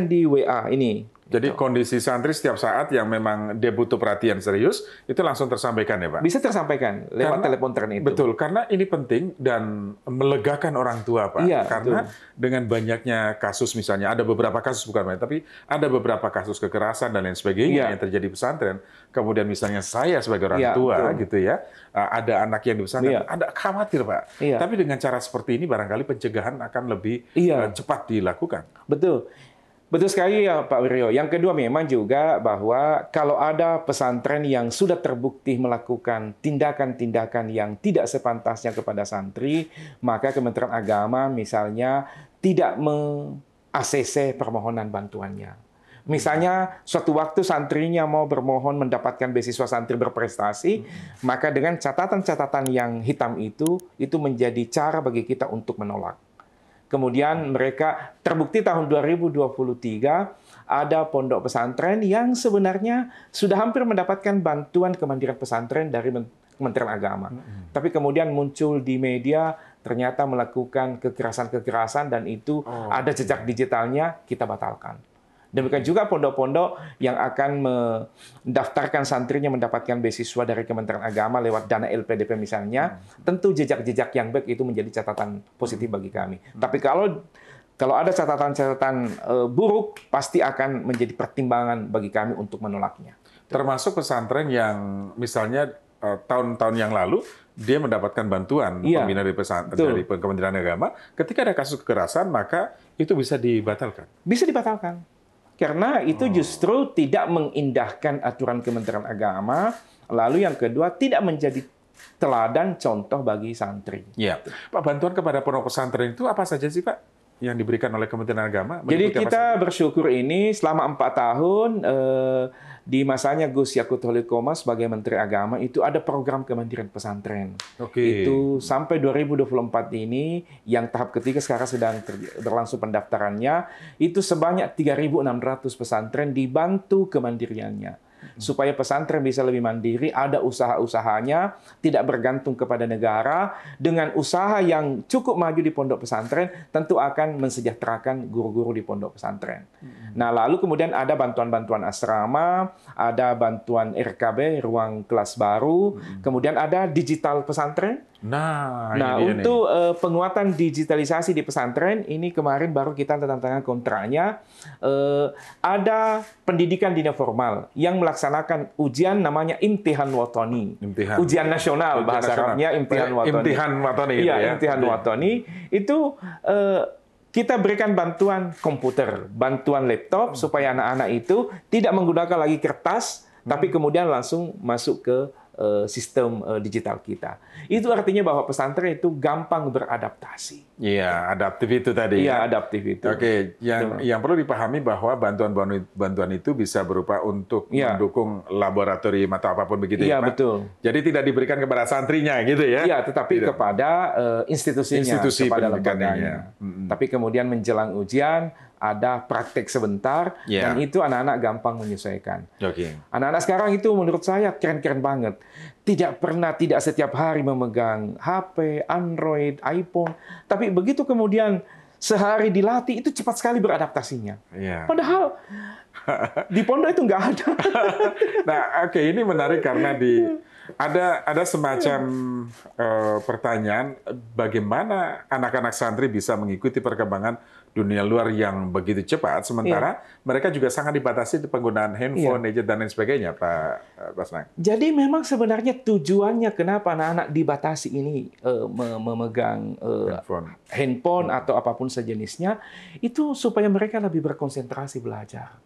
A: di WA ini.
B: Jadi kondisi santri setiap saat yang memang dia butuh perhatian serius, itu langsung tersampaikan ya Pak?
A: Bisa tersampaikan lewat telepon tren itu.
B: Betul, karena ini penting dan melegakan orang tua Pak.
A: Iya,
B: karena
A: betul.
B: Dengan banyaknya kasus misalnya, ada beberapa kasus bukan banyak, tapi ada beberapa kasus kekerasan dan lain sebagainya yang terjadi di pesantren. Kemudian misalnya saya sebagai orang tua gitu ya, ada anak yang di pesantren, ada khawatir Pak. Tapi dengan cara seperti ini barangkali pencegahan akan lebih cepat dilakukan.
A: Betul. Betul sekali ya Pak Wiryo. Yang kedua memang juga bahwa kalau ada pesantren yang sudah terbukti melakukan tindakan-tindakan yang tidak sepantasnya kepada santri, maka Kementerian Agama misalnya tidak meng-ACC permohonan bantuannya. Misalnya suatu waktu santrinya mau bermohon mendapatkan beasiswa santri berprestasi, maka dengan catatan-catatan yang hitam itu menjadi cara bagi kita untuk menolak. Kemudian mereka terbukti tahun 2023 ada pondok pesantren yang sebenarnya sudah hampir mendapatkan bantuan Kementerian Pesantren dari Kementerian Agama. Tapi kemudian muncul di media ternyata melakukan kekerasan-kekerasan dan itu ada jejak digitalnya, kita batalkan. Demikian juga pondok-pondok yang akan mendaftarkan santrinya mendapatkan beasiswa dari Kementerian Agama lewat dana LPDP misalnya, tentu jejak-jejak yang baik itu menjadi catatan positif bagi kami. Tapi kalau ada catatan-catatan buruk, pasti akan menjadi pertimbangan bagi kami untuk menolaknya.
B: Termasuk pesantren yang misalnya tahun-tahun yang lalu dia mendapatkan bantuan pembina dari Kementerian Agama, ketika ada kasus kekerasan maka itu bisa dibatalkan.
A: Bisa dibatalkan. karena itu justru tidak mengindahkan aturan Kementerian Agama. Lalu yang kedua, tidak menjadi teladan contoh bagi santri.
B: Ya, Pak, bantuan kepada pondok pesantren itu apa saja sih, Pak, yang diberikan oleh Kementerian Agama?
A: Jadi kita bersyukur ini selama 4 tahun di masanya Gus Yakut Holil Qomas sebagai Menteri Agama itu ada program Kementerian Pesantren.
B: Oke.
A: Itu sampai 2024 ini yang tahap ketiga sekarang sedang berlangsung pendaftarannya, itu sebanyak 3.600 pesantren dibantu kemandiriannya. Supaya pesantren bisa lebih mandiri, ada usaha-usahanya, tidak bergantung kepada negara, dengan usaha yang cukup maju di pondok pesantren, tentu akan mensejahterakan guru-guru di pondok pesantren. Nah, lalu kemudian ada bantuan-bantuan asrama, ada bantuan RKB, ruang kelas baru, kemudian ada digital pesantren.
B: Nah,
A: untuk penguatan digitalisasi di pesantren, ini kemarin baru kita tanda tangan kontraknya. Ada pendidikan dina formal yang melaksanakan ujian namanya Imtihan Watani. Ujian nasional, bahasa Arabnya Imtihan Watani.
B: Imtihan Watani.
A: Iya, Imtihan Watani. Itu kita berikan bantuan komputer, bantuan laptop, supaya anak-anak itu tidak menggunakan lagi kertas, tapi kemudian langsung masuk ke sistem digital kita. Itu artinya bahwa pesantren itu gampang beradaptasi.
B: Iya, adaptif itu tadi.
A: Iya, adaptif itu.
B: Oke, yang perlu dipahami bahwa bantuan itu bisa berupa untuk mendukung laboratorium atau apapun begitu
A: ya,
B: Pak?
A: Betul.
B: Jadi tidak diberikan kepada santrinya gitu ya?
A: Iya, tetapi kepada institusinya, kepada lembaganya. Tapi kemudian menjelang ujian, ada praktek sebentar, dan itu anak-anak gampang menyesuaikan. Anak-anak sekarang itu menurut saya keren-keren banget. Tidak setiap hari memegang HP, Android, iPhone, tapi begitu kemudian sehari dilatih, itu cepat sekali beradaptasinya. Padahal di pondok itu nggak ada.
B: Nah, ini menarik karena ada semacam pertanyaan bagaimana anak-anak santri bisa mengikuti perkembangan dunia luar yang begitu cepat, sementara mereka juga sangat dibatasi di penggunaan handphone, gadget, dan lain sebagainya, Pak Basnang.
A: Jadi memang sebenarnya tujuannya kenapa anak-anak dibatasi ini memegang handphone atau apapun sejenisnya, itu supaya mereka lebih berkonsentrasi belajar.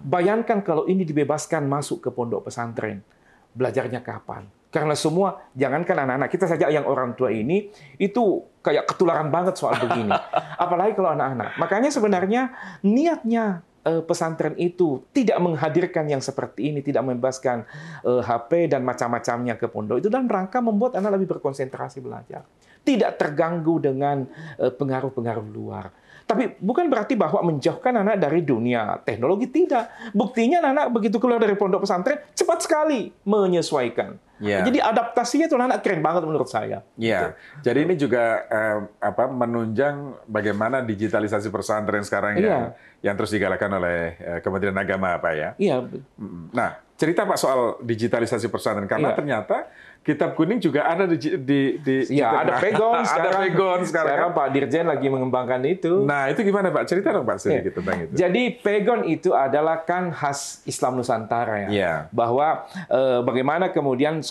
A: Bayangkan kalau ini dibebaskan masuk ke pondok pesantren, belajarnya kapan? Karena semua, jangankan anak-anak, kita saja yang orang tua ini, itu kayak ketularan banget soal begini. Apalagi kalau anak-anak. Makanya sebenarnya niatnya pesantren itu tidak menghadirkan yang seperti ini, tidak membebaskan HP dan macam-macamnya ke pondok. Itu dalam rangka membuat anak lebih berkonsentrasi belajar. Tidak terganggu dengan pengaruh-pengaruh luar. Tapi bukan berarti bahwa menjauhkan anak dari dunia teknologi, tidak. Buktinya anak begitu keluar dari pondok pesantren, cepat sekali menyesuaikan. Jadi adaptasinya itu anak keren banget menurut saya.
B: Jadi ini juga menunjang bagaimana digitalisasi pesantren sekarang yang terus digalakan oleh Kementerian Agama, Pak ya. Nah, cerita Pak soal digitalisasi pesantren karena ternyata Kitab Kuning juga ada
A: ada Pegon sekarang.
B: Ada Pegon
A: sekarang Pak Dirjen lagi mengembangkan itu.
B: Nah, itu gimana Pak? Cerita dong Pak sedikit tentang itu.
A: Jadi Pegon itu adalah kan khas Islam Nusantara ya. Bahwa bagaimana kemudian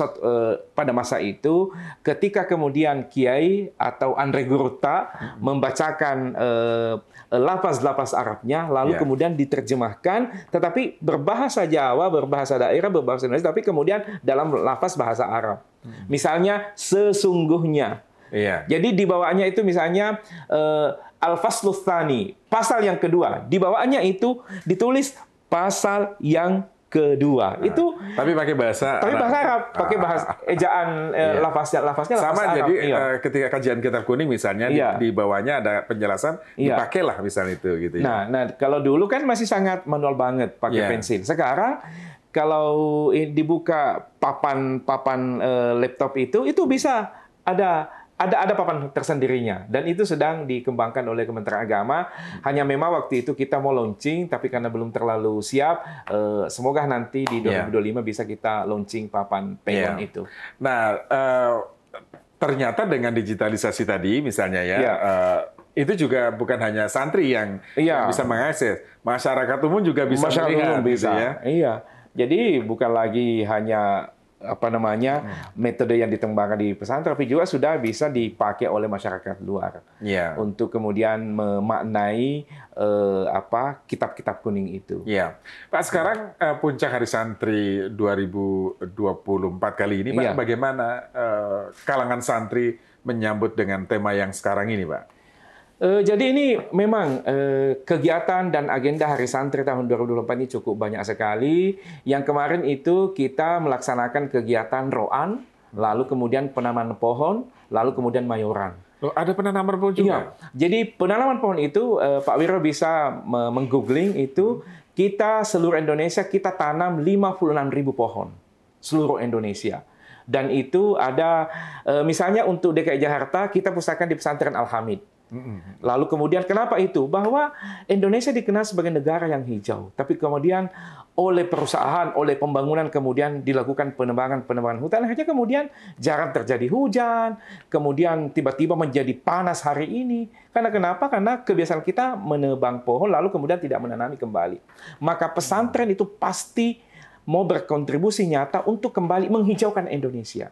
A: pada masa itu ketika kemudian Kiai atau Andre Gurta membacakan lafaz-lafaz Arabnya, lalu kemudian diterjemahkan, tetapi berbahasa Jawa, berbahasa daerah, berbahasa Indonesia, tapi kemudian dalam lafaz bahasa Arab. Misalnya sesungguhnya. Jadi di bawahnya itu misalnya al-faslu tsani, pasal yang kedua. Di bawahnya itu ditulis pasal yang kedua. Itu
B: tapi pakai bahasa
A: Arab, pakai bahasa ejaan lafaznya
B: sama Arab. Jadi ketika kajian Kitab Kuning misalnya di bawahnya ada penjelasan, dipakailah misalnya itu gitu ya.
A: Nah, kalau dulu kan masih sangat manual banget pakai pensil. Sekarang kalau dibuka papan laptop itu bisa ada papan tersendirinya, dan itu sedang dikembangkan oleh Kementerian Agama. Hanya memang waktu itu kita mau launching, tapi karena belum terlalu siap, semoga nanti di 2025 bisa kita launching papan Pegon itu.
B: Nah, ternyata dengan digitalisasi tadi misalnya itu juga bukan hanya santri yang bisa mengakses, masyarakat umum juga bisa melihat.
A: Jadi bukan lagi hanya metode yang dikembangkan di pesantren, tapi juga sudah bisa dipakai oleh masyarakat luar untuk kemudian memaknai kitab-kitab kuning itu.
B: Pak, sekarang puncak Hari Santri 2024 kali ini, Pak, bagaimana kalangan santri menyambut dengan tema yang sekarang ini, Pak?
A: Jadi ini memang kegiatan dan agenda Hari Santri tahun 2024 ini cukup banyak sekali. Yang kemarin itu kita melaksanakan kegiatan roan, lalu kemudian penanaman pohon, lalu kemudian mayoran.
B: Ada penanaman pohon juga?
A: Iya. Jadi penanaman pohon itu, Pak Wiro bisa menggoogling itu, kita seluruh Indonesia kita tanam 56.000 pohon. Seluruh Indonesia. Dan itu ada, misalnya untuk DKI Jakarta, kita pusatkan di pesantren Al-Hamid. Lalu kemudian kenapa itu? Bahwa Indonesia dikenal sebagai negara yang hijau, tapi kemudian oleh perusahaan, oleh pembangunan kemudian dilakukan penebangan hutan, akhirnya kemudian jarang terjadi hujan, kemudian tiba-tiba menjadi panas hari ini. Karena kenapa? Karena kebiasaan kita menebang pohon lalu kemudian tidak menanami kembali. Maka pesantren itu pasti mau berkontribusi nyata untuk kembali menghijaukan Indonesia.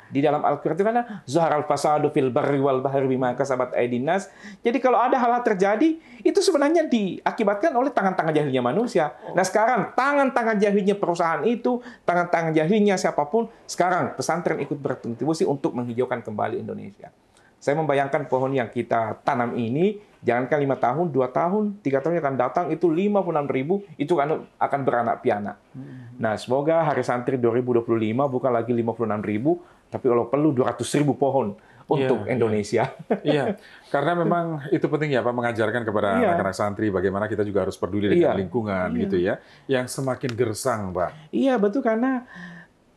A: Di dalam Al-Quran itu kan Zuharal fasadu fil barri wal bahri bima kasabat aydin nas. Jadi kalau ada hal-hal terjadi, itu sebenarnya diakibatkan oleh tangan-tangan jahilnya manusia. Nah sekarang tangan-tangan jahilnya perusahaan itu, tangan-tangan jahilnya siapapun, sekarang pesantren ikut berkontribusi untuk menghijaukan kembali Indonesia. Saya membayangkan pohon yang kita tanam ini, jangankan 5 tahun, 2 tahun, 3 tahun yang akan datang, itu 56.000, itu akan beranak pianak. Nah, semoga Hari Santri 2025 bukan lagi 56.000, tapi kalau perlu 200.000 pohon untuk Indonesia.
B: Iya, karena memang itu penting ya Pak, mengajarkan kepada anak-anak santri bagaimana kita juga harus peduli dengan lingkungan gitu ya, yang semakin gersang, Pak.
A: Iya, betul, karena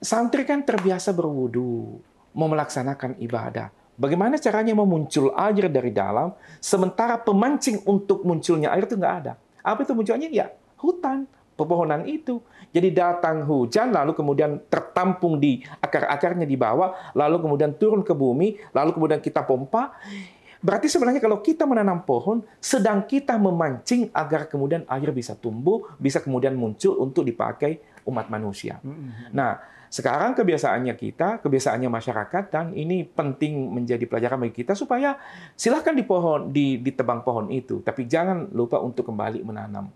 A: santri kan terbiasa berwudu, mau melaksanakan ibadah. Bagaimana caranya memuncul air dari dalam, sementara pemancing untuk munculnya air itu nggak ada. Apa itu munculnya? Ya, hutan, pepohonan itu. Jadi datang hujan, lalu kemudian tertampung di akar-akarnya di bawah, lalu kemudian turun ke bumi, lalu kemudian kita pompa. Berarti sebenarnya kalau kita menanam pohon, sedang kita memancing agar kemudian air bisa tumbuh, bisa kemudian muncul untuk dipakai umat manusia. Nah, sekarang kebiasaannya kita, kebiasaannya masyarakat, dan ini penting menjadi pelajaran bagi kita supaya silahkan ditebang pohon itu, tapi jangan lupa untuk kembali menanam.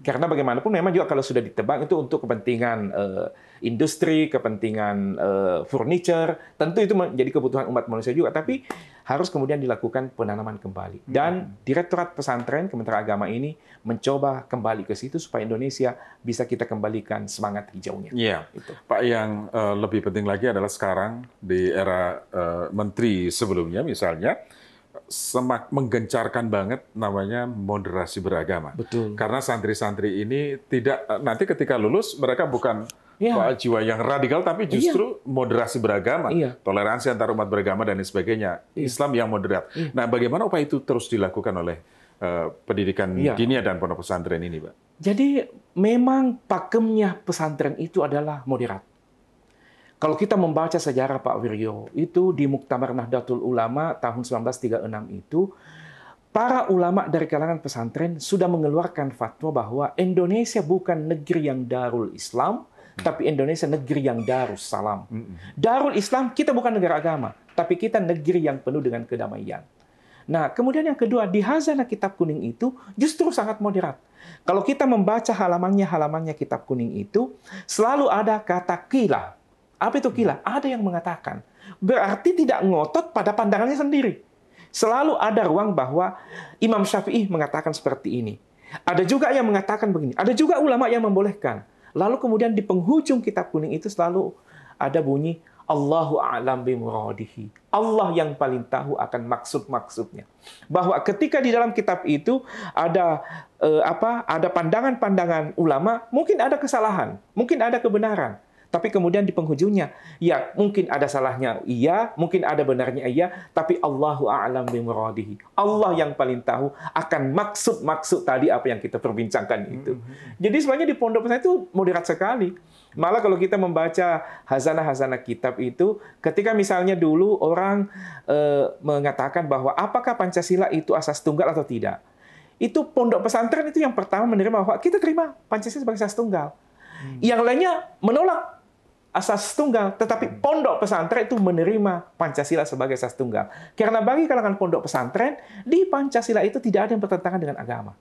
A: Karena bagaimanapun memang juga kalau sudah ditebang itu untuk kepentingan industri, kepentingan furniture, tentu itu menjadi kebutuhan umat manusia juga, tapi harus kemudian dilakukan penanaman kembali. Dan Direktorat Pesantren Kementerian Agama ini mencoba kembali ke situ supaya Indonesia bisa kita kembalikan semangat hijaunya.
B: Iya, Pak, yang lebih penting lagi adalah sekarang di era menteri sebelumnya misalnya, menggencarkan banget namanya moderasi beragama.
A: Betul.
B: Karena santri-santri ini tidak, nanti ketika lulus mereka bukan jiwa yang radikal, tapi justru moderasi beragama, toleransi antar umat beragama dan lain sebagainya. Islam yang moderat. Nah, bagaimana upaya itu terus dilakukan oleh pendidikan diniyah dan pondok pesantren ini, Pak?
A: Jadi memang pakemnya pesantren itu adalah moderat. Kalau kita membaca sejarah Pak Wiryo, itu di Muktamar Nahdlatul Ulama tahun 1936 itu, para ulama dari kalangan pesantren sudah mengeluarkan fatwa bahwa Indonesia bukan negeri yang Darul Islam, tapi Indonesia negeri yang Darus Salam. Darul Islam, kita bukan negara agama, tapi kita negeri yang penuh dengan kedamaian. Nah, kemudian yang kedua, di Hazanah Kitab Kuning itu justru sangat moderat. Kalau kita membaca halamannya Kitab Kuning itu, selalu ada kata qila. Apa itu qila? Ada yang mengatakan. Berarti tidak ngotot pada pandangannya sendiri. Selalu ada ruang bahwa Imam Syafi'i mengatakan seperti ini. Ada juga yang mengatakan begini. Ada juga ulama yang membolehkan. Lalu kemudian di penghujung Kitab Kuning itu selalu ada bunyi Allahu a'lam bimuradihi. Allah yang paling tahu akan maksud-maksudnya. Bahwa ketika di dalam kitab itu ada ada pandangan-pandangan ulama, mungkin ada kesalahan, mungkin ada kebenaran. Tapi kemudian di penghujungnya, ya mungkin ada salahnya, iya, mungkin ada benarnya, iya, tapi Allahu a'lam bimuradihi. Allah yang paling tahu akan maksud-maksud tadi apa yang kita perbincangkan itu. Jadi sebenarnya di pondok pesantren itu moderat sekali. Malah kalau kita membaca hazanah-hazanah kitab itu, ketika misalnya dulu orang mengatakan bahwa apakah Pancasila itu asas tunggal atau tidak, itu pondok pesantren itu yang pertama menerima bahwa kita terima Pancasila sebagai asas tunggal. Yang lainnya menolak. asas tunggal, tetapi pondok pesantren itu menerima Pancasila sebagai asas tunggal. Karena bagi kalangan pondok pesantren, di Pancasila itu tidak ada yang bertentangan dengan agama.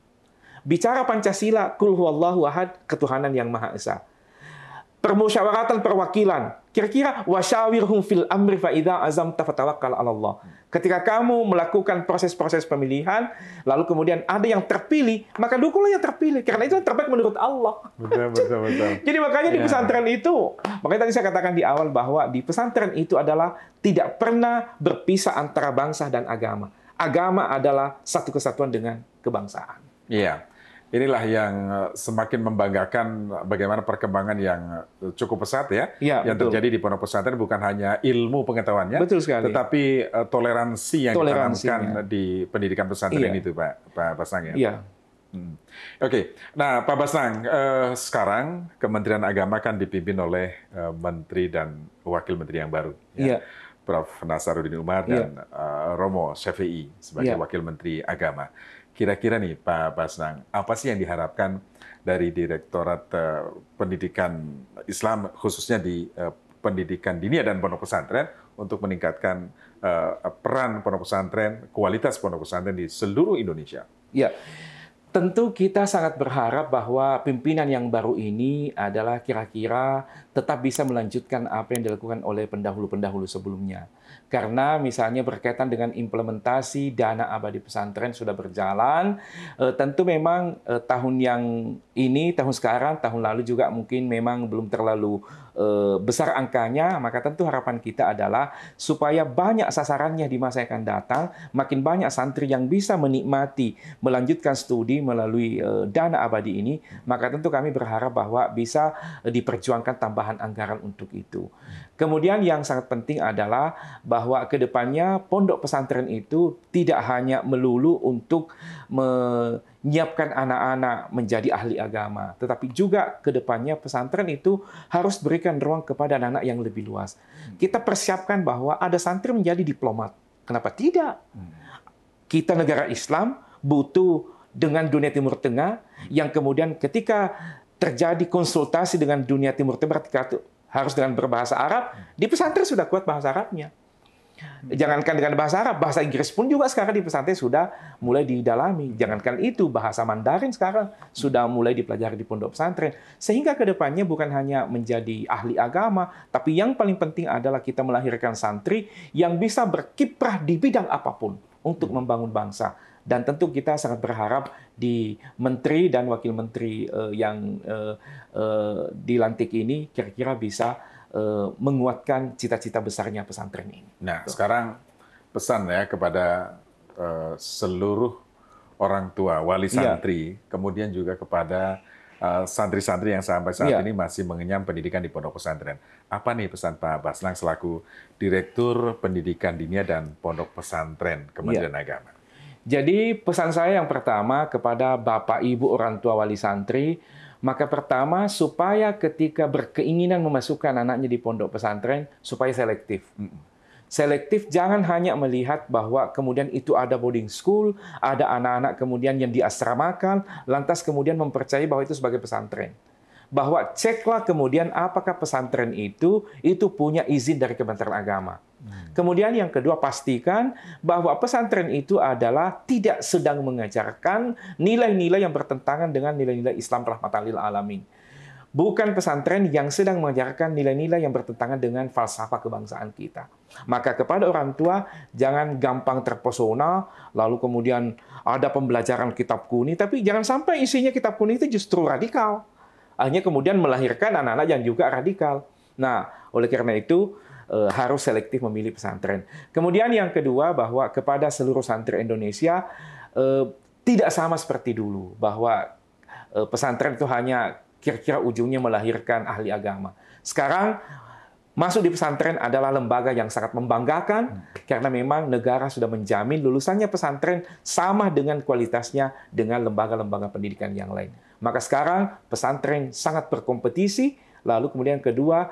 A: Bicara Pancasila, Qul huwallahu ahad, ketuhanan yang Maha Esa. Permusyawaratan perwakilan. Kira-kira wasyawirhum fil amri fa idza azamta fatawakkal 'ala Allah. Ketika kamu melakukan proses-proses pemilihan, lalu kemudian ada yang terpilih, maka dukunglah yang terpilih karena itu yang terbaik menurut Allah.
B: Betul.
A: Jadi makanya di pesantren itu, makanya tadi saya katakan di awal bahwa di pesantren itu adalah tidak pernah berpisah antara bangsa dan agama. Agama adalah satu kesatuan dengan kebangsaan.
B: Iya. Inilah yang semakin membanggakan bagaimana perkembangan yang cukup pesat ya, yang
A: betul.
B: terjadi di pondok pesantren bukan hanya ilmu pengetahuannya,
A: betul sekali.
B: Tetapi toleransi yang ditanamkan di pendidikan pesantren itu, Pak Basnang ya.
A: Iya.
B: Oke, nah Pak Basnang, sekarang Kementerian Agama kan dipimpin oleh Menteri dan Wakil Menteri yang baru, ya. Prof. Nasaruddin Umar dan Romo Syafi'i sebagai Wakil Menteri Agama. Kira-kira nih Pak Basnang, apa sih yang diharapkan dari Direktorat Pendidikan Islam, khususnya di pendidikan dinia dan pondok pesantren, untuk meningkatkan peran pondok pesantren, kualitas pondok pesantren di seluruh Indonesia?
A: Ya, tentu kita sangat berharap bahwa pimpinan yang baru ini adalah kira-kira tetap bisa melanjutkan apa yang dilakukan oleh pendahulu-pendahulu sebelumnya. Karena misalnya berkaitan dengan implementasi dana abadi pesantren sudah berjalan, tentu memang tahun yang ini, tahun sekarang, tahun lalu juga mungkin memang belum terlalu besar angkanya, maka tentu harapan kita adalah supaya banyak sasarannya di masa yang akan datang, makin banyak santri yang bisa menikmati, melanjutkan studi melalui dana abadi ini, maka tentu kami berharap bahwa bisa diperjuangkan tambahan anggaran untuk itu. Kemudian yang sangat penting adalah bahwa ke depannya pondok pesantren itu tidak hanya melulu untuk menyiapkan anak-anak menjadi ahli agama, tetapi juga ke depannya pesantren itu harus berikan ruang kepada anak-anak yang lebih luas. Kita persiapkan bahwa ada santri menjadi diplomat. Kenapa tidak? Kita negara Islam butuh dengan dunia Timur Tengah yang kemudian ketika terjadi konsultasi dengan dunia Timur Tengah harus dengan berbahasa Arab, di pesantren sudah kuat bahasa Arabnya. Jangankan dengan bahasa Arab, bahasa Inggris pun juga sekarang di pesantren sudah mulai didalami. Jangankan itu, bahasa Mandarin sekarang sudah mulai dipelajari di pondok pesantren. Sehingga ke depannya bukan hanya menjadi ahli agama, tapi yang paling penting adalah kita melahirkan santri yang bisa berkiprah di bidang apapun untuk membangun bangsa. Dan tentu kita sangat berharap di menteri dan wakil menteri yang dilantik ini kira-kira bisa menguatkan cita-cita besarnya pesantren ini.
B: Nah, sekarang pesan ya kepada seluruh orang tua, wali santri, kemudian juga kepada santri-santri yang sampai saat ini masih mengenyam pendidikan di pondok pesantren. Apa nih pesan Pak Basnang selaku Direktur Pendidikan Dinia dan Pondok Pesantren Kementerian Agama?
A: Jadi pesan saya yang pertama kepada Bapak Ibu orang tua wali santri, maka pertama supaya ketika berkeinginan memasukkan anaknya di pondok pesantren, supaya selektif. Selektif, jangan hanya melihat bahwa kemudian itu ada boarding school, ada anak-anak kemudian yang diasramakan, lantas kemudian mempercayai bahwa itu sebagai pesantren. Bahwa ceklah kemudian apakah pesantren itu punya izin dari Kementerian Agama. Kemudian yang kedua, pastikan bahwa pesantren itu adalah tidak sedang mengajarkan nilai-nilai yang bertentangan dengan nilai-nilai Islam rahmatan lil alamin. Bukan pesantren yang sedang mengajarkan nilai-nilai yang bertentangan dengan falsafah kebangsaan kita. Maka kepada orang tua, jangan gampang terpesona, lalu kemudian ada pembelajaran kitab kuning, tapi jangan sampai isinya kitab kuning itu justru radikal. Akhirnya kemudian melahirkan anak-anak yang juga radikal. Nah, oleh karena itu, harus selektif memilih pesantren. Kemudian yang kedua, bahwa kepada seluruh santri Indonesia, tidak sama seperti dulu, bahwa pesantren itu hanya kira-kira ujungnya melahirkan ahli agama. Sekarang, masuk di pesantren adalah lembaga yang sangat membanggakan, karena memang negara sudah menjamin lulusannya pesantren sama dengan kualitasnya dengan lembaga-lembaga pendidikan yang lain. Maka sekarang pesantren sangat berkompetisi, lalu kemudian kedua,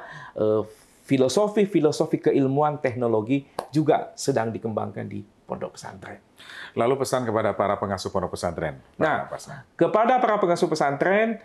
A: filosofi keilmuan teknologi juga sedang dikembangkan di pondok pesantren.
B: Lalu pesan kepada para pengasuh pondok pesantren.
A: Nah, kepada para pengasuh pesantren,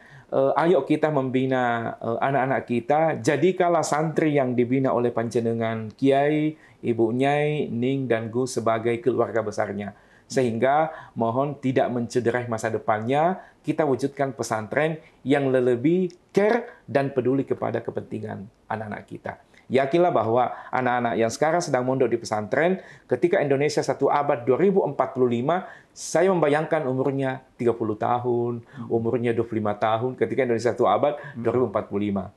A: ayo kita membina anak-anak kita. Jadikanlah santri yang dibina oleh panjenengan Kiai, Ibu Nyai, Ning, dan Gus sebagai keluarga besarnya. Sehingga mohon tidak mencederai masa depannya, kita wujudkan pesantren yang lebih care dan peduli kepada kepentingan anak-anak kita. Yakinlah bahwa anak-anak yang sekarang sedang mondok di pesantren, ketika Indonesia satu abad 2045, saya membayangkan umurnya 30 tahun, umurnya 25 tahun, ketika Indonesia satu abad 2045.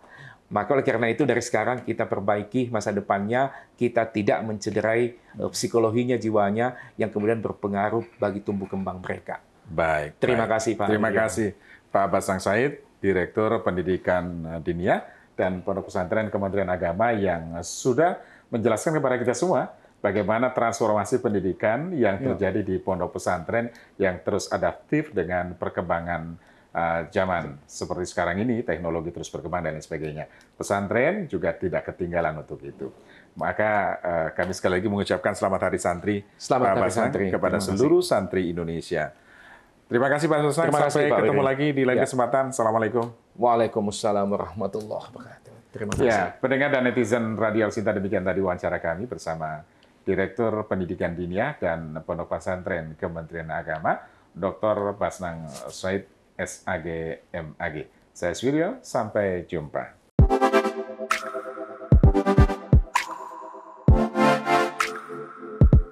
A: Maka oleh karena itu dari sekarang kita perbaiki masa depannya, kita tidak mencederai psikologinya, jiwanya, yang kemudian berpengaruh bagi tumbuh kembang mereka.
B: Baik.
A: Terima kasih Pak.
B: Terima kasih Pak Basang Said, Direktur Pendidikan Diniyah dan Pondok Pesantren Kementerian Agama yang sudah menjelaskan kepada kita semua bagaimana transformasi pendidikan yang terjadi di pondok pesantren yang terus adaptif dengan perkembangan zaman seperti sekarang ini, teknologi terus berkembang dan lain sebagainya. Pesantren juga tidak ketinggalan untuk itu. Maka kami sekali lagi mengucapkan selamat Hari Santri,
A: Selamat Hari Santri
B: kepada seluruh santri Indonesia. Terima kasih Pak Basang. Sampai ketemu lagi di lain kesempatan. Assalamualaikum.
A: Waalaikumsalam warahmatullahi wabarakatuh. Terima kasih.
B: Ya, pendengar dan netizen Radio Al Sinta, demikian tadi wawancara kami bersama Direktur Pendidikan Diniyah dan Pondok Pesantren Kementerian Agama, Dr. Basnang Said, SAG, MAG. Saya Suryo, sampai jumpa.